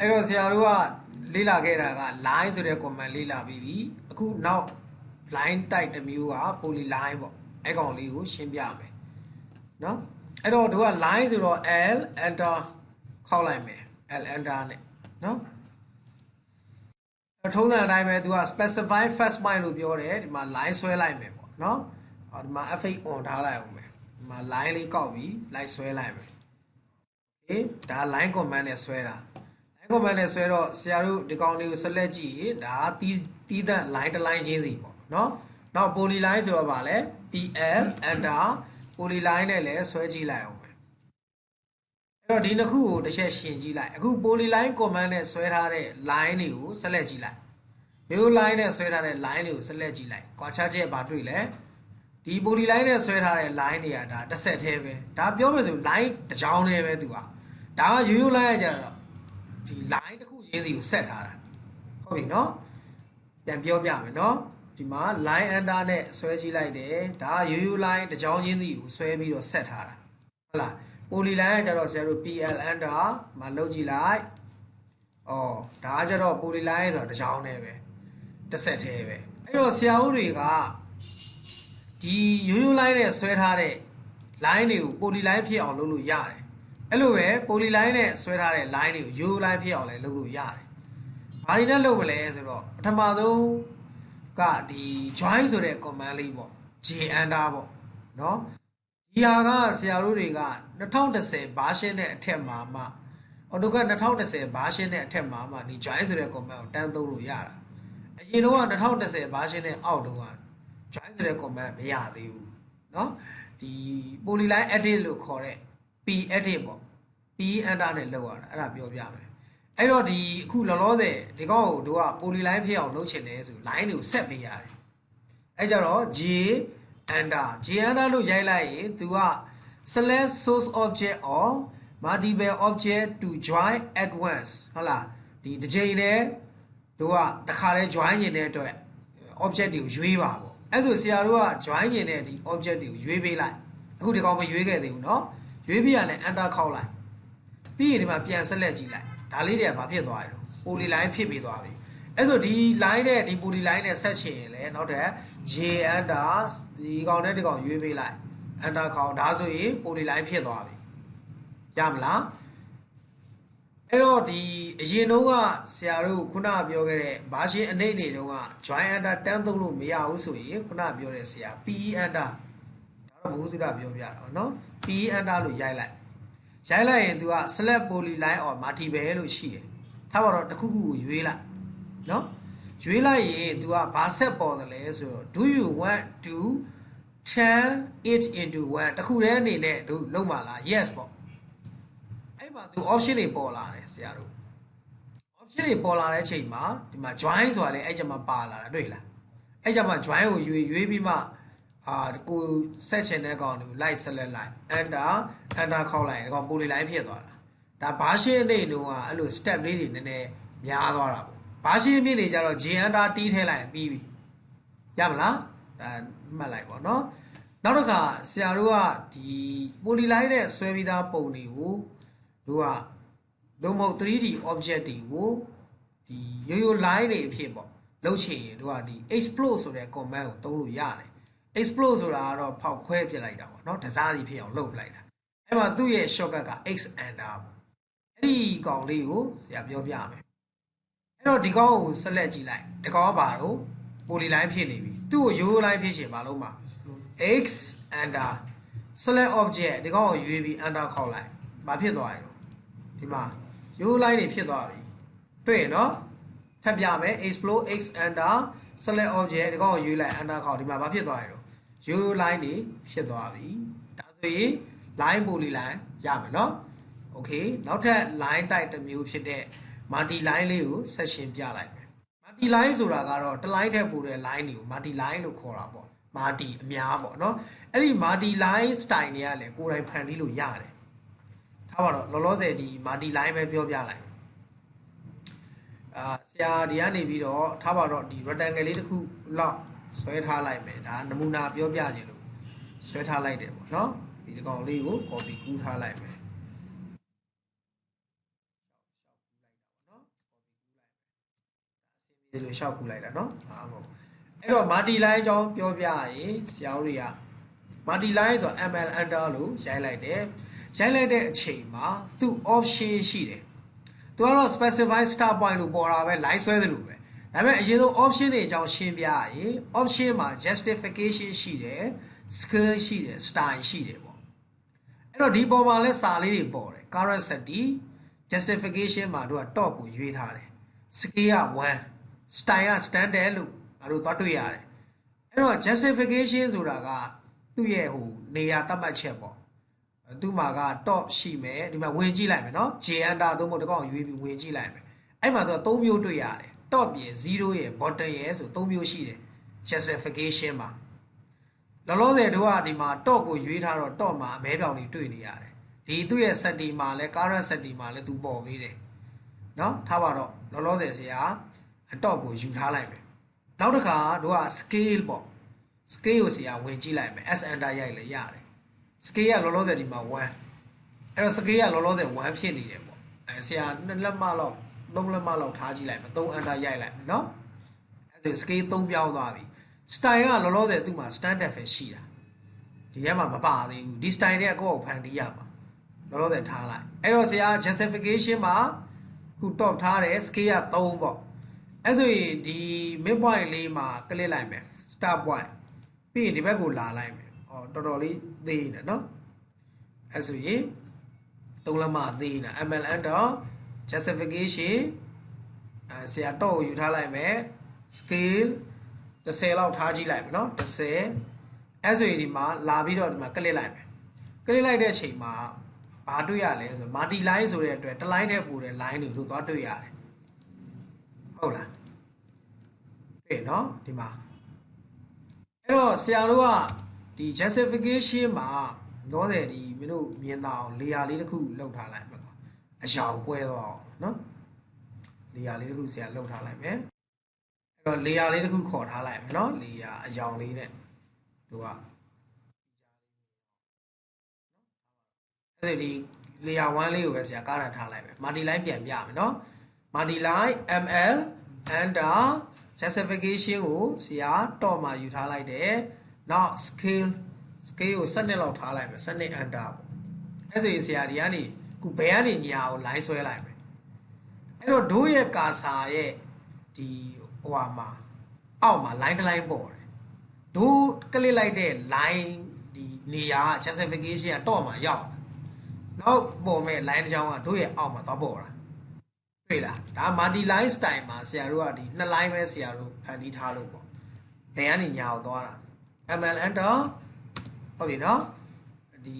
အဲ့တော့ဆရာတို့ကလေ့လာခဲ့တာက line ဆိုတဲ့ command လေ့လာပြီးပြီအခုနောက် line type တစ်မျိုးက polyline ပေါ့အဲ့ကောင်လေးကိုရှင်းပြမယ်နော်အဲ့တော့တို့က line ဆိုတော့ l enter ခောက်လိုက်မယ် l enter နဲ့နော်ထုံးစံအတိုင်းပဲသူက specify first point လို့ပြောတယ်ဒီမှာ line ဆွဲလိုက်မယ်ပေါ့နော်ဒီမှာ f8 on ထားလိုက်အောင်မယ်ဒီမှာ line လေးကောက်ပြီး line ဆွဲလိုက်မယ်ဒါ line command နဲ့ဆွဲတာ line command နဲ့ဆွဲတော့ဆရာတို့ဒီကောင်လေးကို select ကြည့်ရင်ဒါတီးသန့် line တစ် line ချင်းစီပေါ့နော်နောက် polyline ဆိုတော့ဗာလဲ pl enter polyline နဲ့လည်းဆွဲကြည့်လိုက်အောင်မယ်အဲ့တော့ဒီနှစ်ခုကိုတစ်ချက်ရှင်းကြည့်လိုက်အခု polyline command နဲ့ဆွဲထားတဲ့ line တွေကို select ကြည့်လိုက်ရိုး line နဲ့ဆွဲထားတဲ့ line တွေကို select ကြည့်လိုက်ကွာခြားချက်ဘာတွေ့လဲဒီ polyline နဲ့ဆွဲထားတဲ့ line တွေကဒါတစ်ဆက်သေးပဲဒါပြောမယ်ဆို line တစ်ကြောင်းလေးပဲသူကဒါကရိုး line ရကြတော့ဒီ line တစ်ခုချင်းစီကိုဆက်ထားတာဟုတ်ပြီနော်ပြန်ပြောပြမယ်နော်ဒီမှာ line enter နဲ့ဆွဲကြည့်လိုက်တယ်ဒါကရိုး line တစ်ကြောင်းချင်းစီကိုဆွဲပြီးတော့ဆက်ထားတာဟုတ်လား polyline ကကြတော့ဆရာတို့ pl enter မှာလုပ်ကြည့်လိုက်ဒါကကြတော့ polyline ဆိုတော့တစ်ကြောင်းနဲ့ပဲတစ်ဆက်သေးပဲအဲ့တော့ဆရာဦးတွေကဒီရိုး line နဲ့ဆွဲထားတဲ့ line တွေကို polyline ဖြစ်အောင်လုပ်လို့ရတယ်အဲ့လိုပဲ polyline နဲ့ဆွဲထားတဲ့ line တွေကိုရိုး line ဖြစ်အောင်လည်းလုပ်လို့ရတယ်ဘာတွေနဲ့လုပ်မလဲဆိုတော့ပထမဆုံးကဒီ join ဆိုတဲ့ command လေးပေါ့ j enter ပေါ့နော်ဒီဟာကဆရာတို့တွေက2010 version နဲ့အထက်မှာမှ Autocad 2010 version နဲ့အထက်မှာမှဒီ join ဆိုတဲ့ command ကိုတန်းသုံးလို့ရတာအရင်တော့2010 version နဲ့အောက်တုန်းက join ဆိုတဲ့ command မရသေးဘူးเนาะဒီ polyline edit လို့ခေါ်တဲ့ p edit ပေါ့ p enter နဲ့လုပ်ရတာအဲ့ဒါပြောပြမယ်အဲ့တော့ဒီအခုလောလောဆယ်ဒီကောင်ကိုတို့က polyline ဖြစ်အောင်လုပ်ချင်တယ်ဆို line တွေကိုဆက်ပေးရတယ်အဲ့ကြတော့ j enter လို့ရိုက်လိုက်ရင်သူက select source object or multiple object to join at once ဟုတ်လားဒီတစ်ချိန်နဲ့တို့ကတစ်ခါလဲ join ရင်တဲ့အတွက် object တွေကိုရွေးပါပေါ့အဲ့ဆိုဆရာတို့က join ရင်တဲ့ဒီ object တွေကိုရွေးပေးလိုက်အခုဒီကောင်မရွေးခဲ့သေးဘူးเนาะရွေးပြီးရနဲ့ enter ခောက်လိုက်ပြီးရင်ဒီမှာပြန် select ကြည့်လိုက်ဒါလေးတွေကဘာဖြစ်သွားလဲ polyline ဖြစ်ပြီးသွားပြီအဲ့ဆိုဒီ line နဲ့ဒီ polyline နဲ့ဆက်ချင်ရင်လည်းနောက်ထပ် j enter ဒီကောင်နဲ့ဒီကောင်ရွေးပေးလိုက် enter ခောက်ဒါဆိုရင် polyline ဖြစ်သွားပြီရမလားအဲ့တော့ဒီအရင်တော့ကဆရာတို့ခုနပြောခဲ့တဲ့ဘာရှင်းအနှိမ့်နေတုန်းက join enter တန်းသုံးလို့မရဘူးဆိုရင်ခုနပြောတဲ့ဆရာ pe enter ဒါတော့ဘုသူဒပြောပြတာเนาะ pe enter လို့ရိုက်လိုက်ရင်သူက select polyline or multiple လို့ရှိတယ်ထားပါတော့တစ်ခုခုကိုရွေးလိုက်เนาะရွေးလိုက်ရင်သူကဘာဆက်ပေါ်တယ်လဲဆိုတော့ do you want to turn it into one တစ်ခုတည်းအနေနဲ့တို့လုံးပါလား yes ပေါ့အဲ့မှာသူ option တွေပေါ်လာတယ်ဆရာတို့ option တွေပေါ်လာတဲ့အချိန်မှာဒီမှာ join ဆိုတာလည်းအဲ့ကျမှပါလာတာတွေ့လားအဲ့ကျမှ join ကိုရွေးပြီးမှကိုဆက်ချင်တဲ့ကောင်ကို like select လိုက် enter ခောက်လိုက်ဒီကောင် polyline ဖြစ်သွားတာဒါ version အနေနဲ့ကအဲ့လို step လေးတွေနည်းနည်းများသွားတာပေါ့ version အမြင့်တွေကြတော့ j enter တီးထဲလိုက်ပြီးပြီရမလားမှတ်လိုက်ပေါ့နော်နောက်တစ်ခါဆရာတို့ကဒီ polyline နဲ့ဆွဲပြီးသားပုံတွေကိုတို့ကလုံးမဟုတ် 3D object တွေကိုဒီရိုး line တွေအဖြစ်ပေါ့လုပ်ချင်ရင်တို့ကဒီ explode ဆိုတဲ့ command ကိုသုံးလို့ရတယ် explode ဆိုတာကတော့ဖောက်ခွဲပြစ်လိုက်တာပေါ့နော်တစားစီဖြစ်အောင်လုပ်လိုက်တာအဲ့မှာသူ့ရဲ့ shortcut က x enter ပေါ့အဲ့ဒီကောင်လေးကိုဆရာပြောပြမယ်အဲ့တော့ဒီကောင်ကို select ကြည့်လိုက်ဒီကောင်ကဘာလို့ polyline ဖြစ်နေပြီသူ့ကိုရိုး line ဖြစ်ချင်ဘာလို့မှာ x enter select object ဒီကောင်ကိုရွေးပြီး enter ခောက်လိုက်ဘာဖြစ်သွားလဲဒီမှာရိုး line တွေဖြစ်သွားပြီတွေ့ရနော်ထပ်ပြမယ် explode x enter select object ဒီကောင်ကိုရွေးလိုက် enter ခောက်ဒီမှာဘာဖြစ်သွားလဲရိုး line တွေဖြစ်သွားပြီဒါဆိုရင် line polyline ရမယ်နော် okay နောက်ထပ် line type တစ်မျိုးဖြစ်တဲ့ multi line လေးကို section ပြလိုက်မယ် multi line ဆိုတာကတော့တစ် line ထက်ပိုတဲ့ line တွေကို multi line လို့ခေါ်တာပေါ့ multi အများပေါ့နော်အဲ့ဒီ multi line style တွေကလည်းကိုယ်တိုင်ဖန်တီးလို့ရတယ်ထားပါတော့လောလောဆယ်ဒီ multi line ပဲပြောပြလိုက်ဆရာဒီကနေပြီးတော့ထားပါတော့ဒီ rectangle လေးတစ်ခုလောက်ဆွဲထားလိုက်မယ်ဒါနမူနာပြောပြခြင်းလို့ဆွဲထားလိုက်တယ်ပေါ့နော်ဒီကောင်လေးကို copy ကူးထားလိုက်မယ် ဒီလိုရှောက်ခုလိုက်တာနော်အားမဟုတ်အဲ့တော့ multi line အကြောင်းပြောပြရင်ဆရာတို့တွေက multi line ဆို ML enter လို့ရိုက်လိုက်တယ်ရိုက်လိုက်တဲ့အချိန်မှာသူ option ရှိတယ်သူကတော့ specify start point လို့ပေါ်တာပဲ line ဆွဲသလိုပဲဒါပေမဲ့အရင်ဆုံး option တွေအကြောင်းရှင်းပြရရင် option မှာ justification ရှိတယ် skill ရှိတယ် style ရှိတယ်ပေါ့အဲ့တော့ဒီပေါ်မှာလဲစာလေးတွေပေါ်တယ် current setting justification မှာတို့က top ကိုရွေးထားတယ် skill က1 style က standard လို့ငါတို့သွားတွေ့ရတယ်အဲ့တော့ justification ဆိုတာကသူ့ရဲ့ဟိုနေရာသတ်မှတ်ချက်ပေါ့သူ့မှာက top ရှိမယ်ဒီမှာဝင်ကြည့်လိုက်မယ်နော် J enter သို့မဟုတ်တကောင်ရွေးပြီးဝင်ကြည့်လိုက်မယ်အဲ့မှာသူက3မျိုးတွေ့ရတယ် top ရယ်0ရယ် bottom ရယ်ဆို3မျိုးရှိတယ် justification မှာလောလောဆယ်တို့ကဒီမှာ top ကိုရွေးထားတော့ top မှာအမဲပြောင်တွေတွေ့နေရတယ်ဒီသူ့ရဲ့ setting မှာလဲ current setting မှာလဲသူပေါ်ပေးတယ်နော်ထားပါတော့လောလောဆယ်ဆရာ top ကိုယူထားလိုက်မယ်နောက်တစ်ခါတို့က scale ပေါ့ scale ကိုဆရာဝင်ကြည့်လိုက်မယ် S enter ရိုက်လဲရတယ် scale ကလောလောဆယ်ဒီမှာ1အဲ့တော့ scale ကလောလောဆယ်1ဖြစ်နေတယ်ပေါ့အဲဆရာ2လက်မလောက်3လက်မလောက်ထားကြည့်လိုက်မယ်3 enter ရိုက်လိုက်မယ်နော်အဲ့ဒါ scale 3ပြောင်းသွားပြီ style ကလောလောဆယ်သူ့မှာ standard ပဲရှိတာဒီထဲမှာမပါသေးဘူးဒီ style တွေကကိုယ့်ကိုဖန်တီးရမှာလောလောဆယ်ထားလိုက်အဲ့တော့ဆရာ justification မှာခု top ထားတယ် scale က3ပေါ့အဲ့ဆိုရင်ဒီ midpoint လေးမှာ click လိုက်မယ် start point ပြီးရင်ဒီဘက်ကိုလာလိုက်မယ်ဟောတော်တော်လေးသေးနေနော်အဲ့ဆိုရင်3လက်မသေးနေ ML enter justification ဆရာတော့ယူထားလိုက်မယ် scale 10လောက်ထားကြည့်လိုက်မယ်နော်10အဲ့ဆိုရင်ဒီမှာလာပြီးတော့ဒီမှာ click လိုက်မယ် click လိုက်တဲ့အချိန်မှာဘာတွေ့ရလဲဆို multi line ဆိုတဲ့အတွက်တစ် line ထဲပို့တဲ့ line တွေတို့သွားတွေ့ရတယ်ဟုတ်လားတွေ့နော်ဒီမှာအဲ့တော့ဆရာတို့ကဒီ justification မှာတော့တယ်ဒီမင်းတို့မြင်တာအောင် layer လေးတစ်ခုလောက်ထားလိုက်မယ်အရောင်ကွဲသွားအောင်နော် layer လေးတစ်ခုဆရာလောက်ထားလိုက်မယ်အဲ့တော့ layer လေးတစ်ခုခေါ်ထားလိုက်မယ်နော် layer အရောင်လေးနဲ့တို့ကအဲ့ဒီ layer 1လေးကိုပဲဆရာကားတာထားလိုက်မယ် multi line ပြန်ပြမယ်နော် multi line ML enter justification ကိုဆရာ top မှာယူထားလိုက်တယ်နောက် scale ကို12လောက်ထားလိုက်မယ်12 enter ပေါ့အဲ့ဆိုရင်ဆရာဒီကနေခုဘယ်ကနေညာကို line ဆွဲလိုက်မယ်အဲ့တော့တို့ရဲ့ကာစာရဲ့ဒီဟိုဟာမှာအောက်မှာ line တစ် line ပေါ်တယ်တို့ကလစ်လိုက်တဲ့ line ဒီနေရာ justification က top မှာရောက်နောက်ပေါ်မဲ့ line တစ်ချောင်းကတို့ရဲ့အောက်မှာသွားပေါ်တာတွေ့လားဒါ multi line style မှာဆရာတို့ကဒီ2 line ပဲဆရာတို့ဖန်တီးထားလို့ပေါ့ဘယ်ကနေညာကိုသွားတာ ML enter ဟုတ်ပြီနော်ဒီ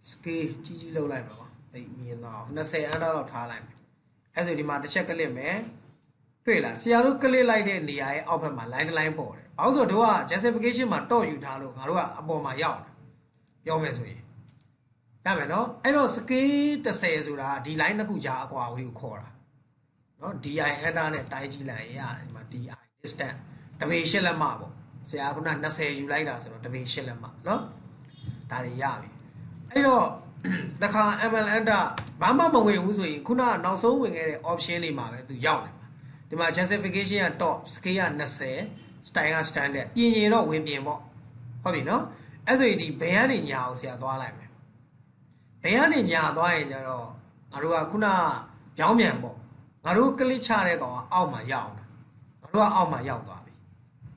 scale ကြီးလောက်လိုက်ပါကွာအဲ့မြင်တော့20 enter လောက်ထားလိုက်မယ်အဲ့ဆိုဒီမှာတစ်ချက်ကလစ်မယ်တွေ့လားဆရာတို့ကလစ်လိုက်တဲ့နေရာရဲ့အောက်ဘက်မှာ line တစ် line ပေါ်တယ်ဘာလို့ဆိုတော့ justification မှာတော့ယူထားလို့ငါတို့ကအပေါ်မှာရောက်တာပြောမယ်ဆိုရင်ရမယ်နော်အဲ့တော့ scale 30ဆိုတာဒီ line တစ်ခုကြာအကွာဝေးကိုခေါ်တာနော် DI enter နဲ့တိုင်းကြည့်လိုက်ရတယ်ဒီမှာ DI distance တပေ8လက်မပေါ့ဆရာက20ယူလိုက်တာဆိုတော့တပေ8လက်မနော်ဒါတွေရပြီအဲ့တော့တခါ ML enter ဘာမှမဝင်ဘူးဆိုရင်ခုနကနောက်ဆုံးဝင်ခဲ့တဲ့ option လေးမှာပဲသူရောက်နေမှာဒီမှာ justification က top scale က20 style က standard ပြင်ရင်တော့ဝင်ပြင်ပေါ့ဟုတ်ပြီနော်အဲ့ဆိုရင်ဒီဘယ်ကနေညာအောင်ဆရာသွားလိုက်မယ်ဘယ်ကနေညာသွားရင်ကျတော့ငါတို့ကခုနပြောင်းပြန်ပေါ့ငါတို့ကလစ်ချတဲ့ကောင်ကအောက်မှာရောက်တာငါတို့ကအောက်မှာရောက်သွားပြီ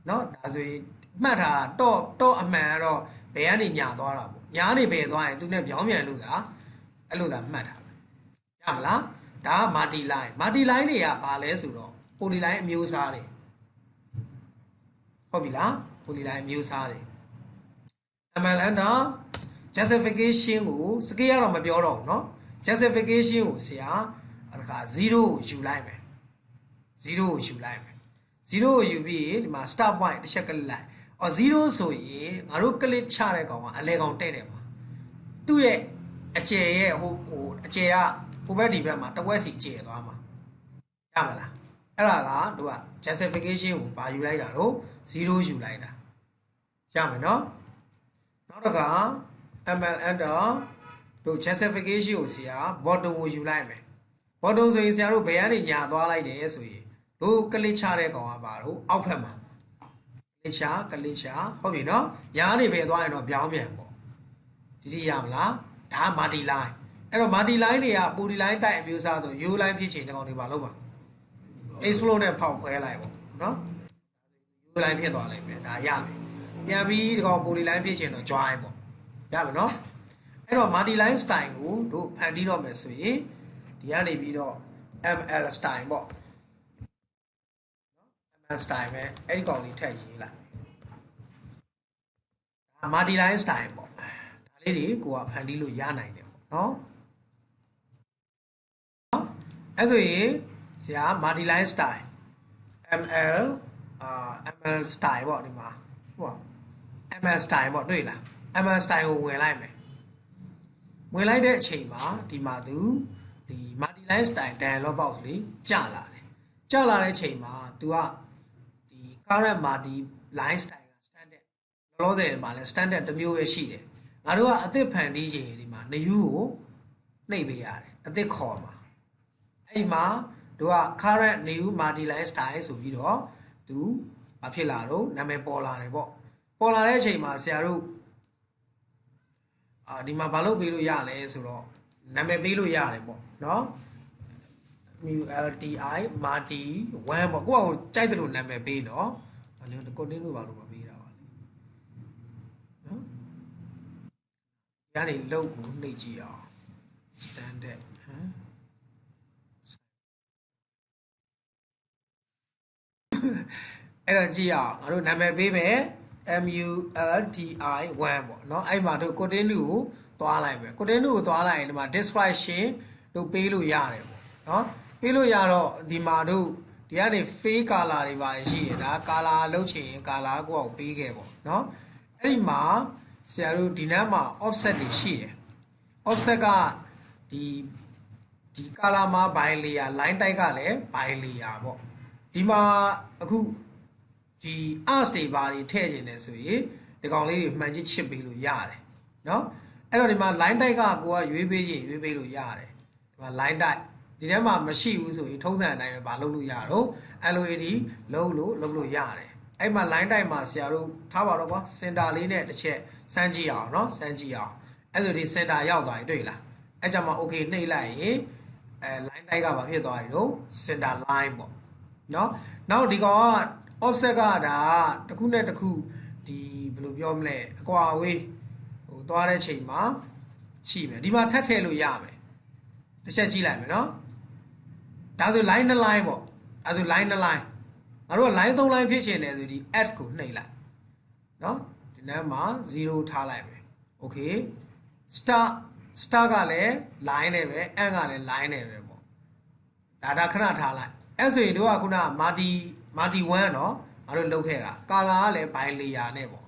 เนาะဒါဆိုရင်မှတ်တာတော့အမှန်ကတော့ဘယ်ကနေညာသွားတာပေါ့ညာနေဘယ်သွားရင်သူနဲ့ပြောင်းပြန်လို့သာအဲ့လိုသာမှတ်တာပဲရမလားဒါက multi line တွေကဘာလဲဆိုတော့ poly line အမျိုးအစားတွေဟုတ်ပြီလား poly line အမျိုးအစားတွေ ML enter justification ကို scale ကတော့မပြောတော့ဘူးเนาะ justification ကိုဆရာတခါ0ကိုယူလိုက်မယ်0ကိုယူလိုက်မယ်0ကိုယူပြီးဒီမှာ start point တစ်ချက်ကလစ်လိုက်အော်0ဆိုရင်ငါတို့ကလစ်ချတဲ့ကောင်ကအလဲကောင်တဲ့တယ်မှာသူ့ရဲ့အကျယ်ရဲ့ဟိုအကျယ်ကဟိုဘက်ဒီဘက်မှာတစ်ဝက်စီကျယ်သွားမှာရမလားအဲ့ဒါကတို့က justification ကိုဘာယူလိုက်တာတော့0ယူလိုက်တာရမယ်နော်နောက်တစ်ခါ ML enter တို့ justification ကိုဆရာ bottom ကိုယူလိုက်မယ် bottom ဆိုရင်ဆရာတို့ဘယ်ကနေညာသွားလိုက်တယ်ဆိုရင် တို့ကလေးချတဲ့ကောင်ကပါတော့အောက်ဖက်မှာကလေးချဟုတ်ပြီနော်ညာနေပဲသွားရင်တော့ပြောင်းပြန်ပေါ့ဒီရမလားဒါမာတီလိုင်းအဲ့တော့မာတီလိုင်းတွေကပူတီလိုင်းတိုက်အမျိုးအစားဆိုယူလိုင်းဖြစ်ချင်တဲ့ကောင်တွေပါလို့ပါ explode နဲ့ဖောက်ခွဲလိုက်ပေါ့နော်ယူလိုင်းဖြစ်သွားလိုက်မယ်ဒါရမယ်ပြန်ပြီးဒီကောင်ပူတီလိုင်းဖြစ်ချင်တော့ join ပေါ့ရမယ်နော်အဲ့တော့မာတီလိုင်း style ကိုတို့ဖန်တီးတော့မယ်ဆိုရင်ဒီကနေပြီးတော့ ML style ပေါ့နော် ML style ပဲအဲ့ဒီကောင်လေးထည့်ရေးလိုက်ဒါမာတီလိုင်း style ပေါ့ဒါလေးတွေကိုကဖန်တီးလို့ရနိုင်တယ်ပေါ့နော်အဲ့ဆိုရင်ဆရာ multi line style ML ML style ပေါ့ဒီမှာဟုတ် ML style ပေါ့တွေ့လား ML style ကိုဝင်လိုက်မယ်ဝင်လိုက်တဲ့အချိန်မှာဒီမှာသူဒီ multi line style dialog box လေးကြာလာတယ်ကြာလာတဲ့အချိန်မှာသူကဒီ current multi line style က standard လောလောဆယ်မှာလဲ standard တစ်မျိုးပဲရှိတယ်ငါတို့ကအသစ်ဖန်တီးချိန်ဒီမှာ new ကိုနှိပ်ပေးရတယ်အသစ်ခေါ်မှာအဲ့မှာတို့က current new multi line style ဆိုပြီးတော့သူဘာဖြစ်လာတော့နာမည်ပေါ်လာတယ်ပေါ့ပေါ်လာတဲ့အချိန်မှာဆရာတို့ဒီမှာဘာလုပ်ပေးလို့ရလဲဆိုတော့နာမည်ပေးလို့ရတယ်ပေါ့နော် multi multi 1ပေါ့ကိုယ့်ကိုကြိုက်တယ်လို့နာမည်ပေးနော်အဲ့ဒါကိုတင်းလို့ဘာလို့မပေးတာပါလဲနော်ညနေလောက်ကိုနှိပ်ကြည့်အောင် standard အဲ့တော့ကြည့်အောင်ငါတို့နာမည်ပေးမယ် multi 1ပေါ့เนาะအဲ့မှာတို့ continue ကိုသွားလိုက်မယ် continue ကိုသွားလိုက်ရင်ဒီမှာ description တို့ပေးလို့ရတယ်ပေါ့เนาะပေးလို့ရတော့ဒီမှာတို့ဒီကနေ fade color တွေပါရှိရဒါ color လောက်ချင်ရင် color ကိုအောင်ပေးခဲ့ပေါ့เนาะအဲ့ဒီမှာဆရာတို့ဒီနားမှာ offset တွေရှိတယ် offset ကဒီ color မှာ by layer line type ကလည်း by layer ပေါ့ဒီမှာအခုဒီ arts တွေဘာတွေထည့်ခြင်းလဲဆိုရင်ဒီကောင်လေးတွေမှန်ချစ်ချစ်ပေးလို့ရတယ်เนาะအဲ့တော့ဒီမှာ line type ကကိုကရွေးပေးရင်ရွေးပေးလို့ရတယ်ဒီမှာ line type ဒီထဲမှာမရှိဘူးဆိုရင်ထုံးစံအတိုင်းပဲဘာလုပ်လို့ရတော့ LOAD လုပ်လို့ရတယ်အဲ့မှာ line type မှာဆရာတို့ထားပါတော့ကွာ center လေးနဲ့တစ်ချက်စမ်းကြည့်အောင်เนาะစမ်းကြည့်အောင်အဲ့ဆိုဒီ center ရောက်သွားပြီတွေ့လားအဲ့ကြမှာ okay နှိပ်လိုက်ရင်line type ကဘာဖြစ်သွားပြီတော့ center line ပေါ့เนาะနောက်ဒီကောင်က offset ကဒါတစ်ခုနဲ့တစ်ခုဒီဘယ်လိုပြောမလဲအကွာအဝေးဟိုသွားတဲ့ချိန်မှာရှိမယ်ဒီမှာထပ်ထည့်လို့ရမယ်တစ်ချက်ကြည့်လိုက်မယ်เนาะဒါဆို line 2 line ပေါ့ဒါဆို line 2 line ငါတို့က line 3 line ဖြစ်ချင်တယ်ဆိုဒီ add ကိုနှိပ်လိုက်เนาะဒီနေ့မှာ0ထားလိုက်မယ် okay start ကလည်း line နဲ့ပဲ end ကလည်း line နဲ့ပဲပေါ့ဒါခဏထားလိုက်အဲ့ဆိုရင်တို့ကခုနmulti 1เนาะငါတို့လုပ်ခဲ့တာ color ကလည်း by layer နဲ့ပေါ့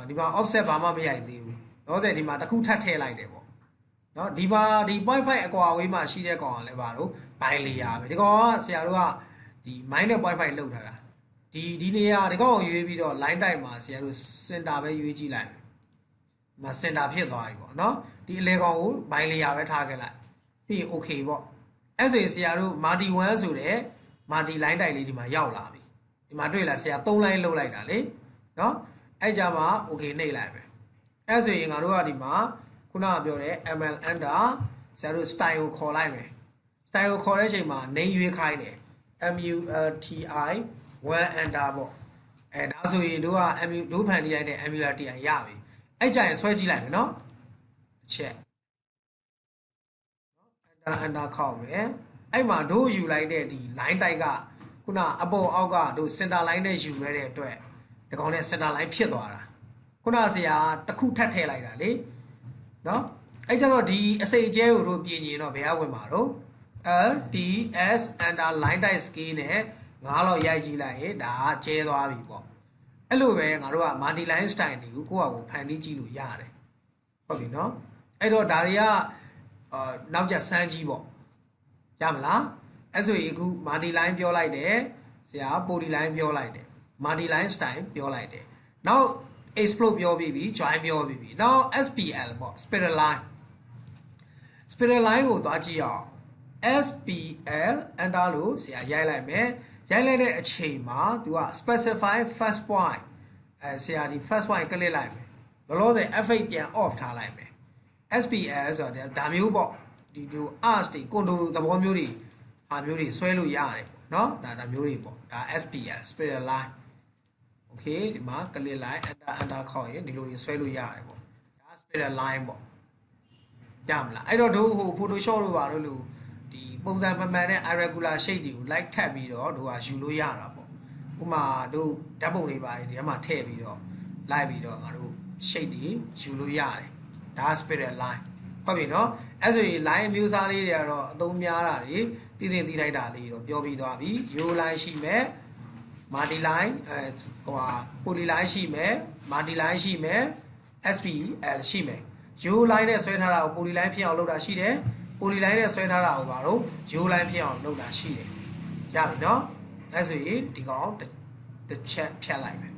ဒီမှာ offset ဘာမှမရိုက်သေးဘူးတော့တဲ့ဒီမှာတစ်ခုထပ်ထည့်လိုက်တယ်ပေါ့เนาะဒီမှာဒီ 0.5 အကွာအဝေးမှာရှိတဲ့ကောင်ကလည်းပါတော့ by layer ပဲဒီကောင်ကဆရာတို့ကဒီ -0.5 လောက်ထားတာဒီနေရာဒီကောင်ကိုရွေးပြီးတော့ line type မှာဆရာတို့ center ပဲရွေးကြည့်လိုက်မှာ center ဖြစ်သွားပြီပေါ့เนาะဒီအလဲကောင်ကို by layer ပဲထားခဲ့လိုက်ပြီး okay ပေါ့အဲ့ဆိုရင်ဆရာတို့ multi 1ဆိုတဲ့ multi line type လေးဒီမှာရောက်လာပြီဒီမှာတွေ့လားဆရာ3 line လောက်လိုက်တာလေเนาะအဲ့ကြမှာ okay နှိပ်လိုက်မယ်အဲ့ဆိုရင်ငါတို့ကဒီမှာခုနကပြောတဲ့ ML enter ဆရာတို့ style ကိုခေါ်လိုက်မယ် style ကိုခေါ်တဲ့အချိန်မှာ name ရွေးခိုင်းတယ် multi 1 enter ပေါ့ဒါဆိုရင်တို့ကတို့ဖန်တီးလိုက်တဲ့ multi ရပြီအဲ့ကြရင်ဆွဲကြည့်လိုက်မယ်เนาะချက် enter ခေါက်မယ်အဲ့မှာတို့ယူလိုက်တဲ့ဒီ line type ကခုနအပေါ်အောက်ကတို့ center line နဲ့ယူရတဲ့အတွက်ဒီကောင်နဲ့ center line ဖြစ်သွားတာခုနဆရာတစ်ခုထပ်ထည့်လိုက်တာလေเนาะအဲ့ကျတော့ဒီအစိတ်အကျဲကိုတို့ပြင်ရင်တော့ဘယ်ကဝင်မှာတော့ LTS under line type scale နဲ့9လောက်ရိုက်ကြည့်လိုက်ရင်ဒါကကျဲသွားပြီပေါ့အဲ့လိုပဲငါတို့က multi line style တွေကိုကိုယ့်အကိုဖန်တီးကြည့်လို့ရတယ်ဟုတ်ပြီเนาะအဲ့တော့ဒါတွေကနောက်ကျစမ်းကြည့်ပေါ့ရမလားအဲ့ဆိုရင်အခု multi line ပြောလိုက်တယ်ဆရာ poly line ပြောလိုက်တယ် multi line style ပြောလိုက်တယ်နောက် explode ပြောပြီးပြီ join ပြောပြီးပြီနောက် SPL ပေါ့ spiral line ကိုသွားကြည့်အောင် SPL enter လို့ဆရာရိုက်လိုက်မယ်ရိုက်လိုက်တဲ့အချိန်မှာသူက specify first point ဆရာဒီ first point ကလစ်လိုက်မယ်လောလောဆယ် F8 ပြန် off ထားလိုက်မယ် SPL ဆိုတော့ဒါမျိုးပေါ့ဒီလို arts တွေ condo သဘောမျိုးတွေဟာမျိုးတွေဆွဲလို့ရတယ်ပေါ့เนาะဒါမျိုးတွေပေါ့ဒါ SPL spiral line okay ဒီမှာ click line enter ခေါက်ရင်ဒီလိုတွေဆွဲလို့ရတယ်ပေါ့ဒါ spiral line ပေါ့ရမလားအဲ့တော့တို့ဟို Photoshop တို့ပါလို့ဒီပုံစံမှန်တဲ့ irregular shape တွေကို like ထပ်ပြီးတော့တို့ကယူလို့ရတာပေါ့ဥမာတို့ဓာတ်ပုံတွေပါဒီထဲမှာထည့်ပြီးတော့လိုက်ပြီးတော့ငါတို့ shape တွေယူလို့ရတယ်ဒါ spiral line ဟုတ်ပြီနော်အဲ့ဆိုရင် line မျိုးစားလေးတွေကတော့အသုံးများတာတွေသိသိထိုက်တာလေးတော့ပြောပြီးသွားပြီ row line ရှိမယ် multi line ဟိုဟာ poly line ရှိမယ် multi line ရှိမယ် SPL ရှိမယ် row line နဲ့ဆွဲထားတာကို poly line ဖြစ်အောင်လုပ်တာရှိတယ် poly line နဲ့ဆွဲထားတာကိုပါတော့ row line ဖြစ်အောင်လုပ်တာရှိတယ်ရပြီနော်အဲ့ဆိုရင်ဒီကောင်တစ်ချက်ဖြတ်လိုက်မယ်